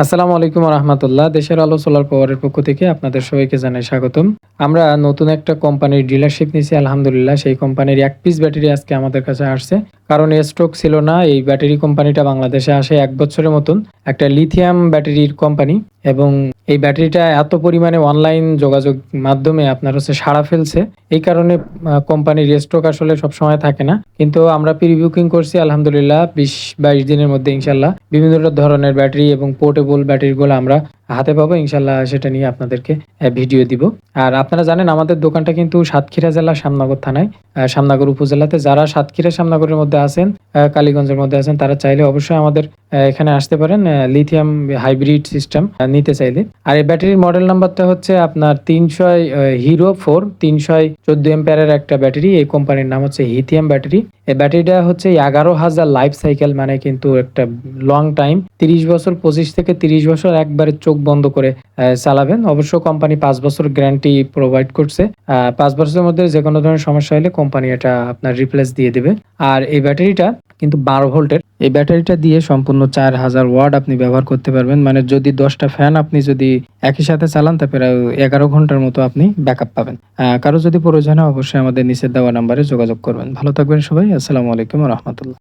আসসালামু আলাইকুম রহমতুল্লাহ। দেশের আলো সোলার পাওয়ারের পক্ষ থেকে আপনাদের সবাইকে জানাই স্বাগতম। আমরা নতুন একটা কোম্পানির ডিলারশিপ নিছি আলহামদুলিল্লাহ। সেই কোম্পানির ১ পিস ব্যাটারি আজকে আমাদের কাছে আসছে। কারণ স্টক ছিল না। এই ব্যাটারি কোম্পানিটা বাংলাদেশে আসে ১ বছরের মতন। একটা লিথিয়াম ব্যাটারির কোম্পানি এবং এই ব্যাটারিটা এত পরিমাণে অনলাইন যোগাযোগ মাধ্যমে আপনার হচ্ছে সাড়া ফেলছে। এই কারণে কোম্পানির স্টক আসলে সবসময় থাকে না। কিন্তু আমরা প্রি বুকিং করছি আলহামদুলিল্লাহ ২০-২২ দিনের মধ্যে ইনশাআল্লাহ বিভিন্ন ধরনের ব্যাটারি এবং পোর্টেবল ব্যাটারিগুলো আমরা হাতে পাবো ইনশাআল্লাহ, সেটা নিয়ে আপনাদেরকে ভিডিও দিব। আর আপনারা জানেন আমাদের দোকানটা কিন্তু সাতক্ষীরা জেলার শ্যামনগর থানায়, শ্যামনগর উপজেলাতে। যারা সাতক্ষীরা শ্যামনগরের মধ্যে আছেন, কালীগঞ্জের মধ্যে আছেন, তারা চাইলে অবশ্যই আমাদের এখানে আসতে পারেন লিথিয়াম হাইব্রিড সিস্টেম নিতে চাইলে। আর এই ব্যাটারির মডেল নাম্বারটা হচ্ছে আপনার ৩০০ হিরো 4 ৩14 এম্পিয়ারের একটা ব্যাটারি। এই কোম্পানির নাম হচ্ছে হিথিয়াম ব্যাটারি। এই ব্যাটারিটা হচ্ছে ১১,০০০ লাইফ সাইকেল, মানে কিন্তু একটা লং টাইম। ৩০ বছর, ২৫ থেকে ৩০ বছর একবারে চোখ বন্ধ করে চালাবেন। অবশ্য কোম্পানি ৫ বছর গ্যারান্টি প্রোভাইড করছে। ৫ বছরের মধ্যে যেকোনো ধরনের সমস্যা হলে কোম্পানি এটা আপনার রিপ্লেস দিয়ে দেবে। আর এই ব্যাটারিটা কিন্তু ১২ ভোল্টের। এই ব্যাটারিটা দিয়ে সম্পূর্ণ ৪,০০০ ওয়াট আপনি ব্যবহার করতে পারবেন। মানে যদি ১০টা ফ্যান আপনি যদি একই সাথে চালান তা প্রায় ১১ ঘন্টার মতো আপনি ব্যাকআপ পাবেন। কারো যদি প্রয়োজন হয় অবশ্যই আমাদের নিচে দেওয়া নাম্বারে যোগাযোগ করবেন। ভালো থাকবেন সবাই। আসসালামু আলাইকুম ওয়া রাহমাতুল্লাহ।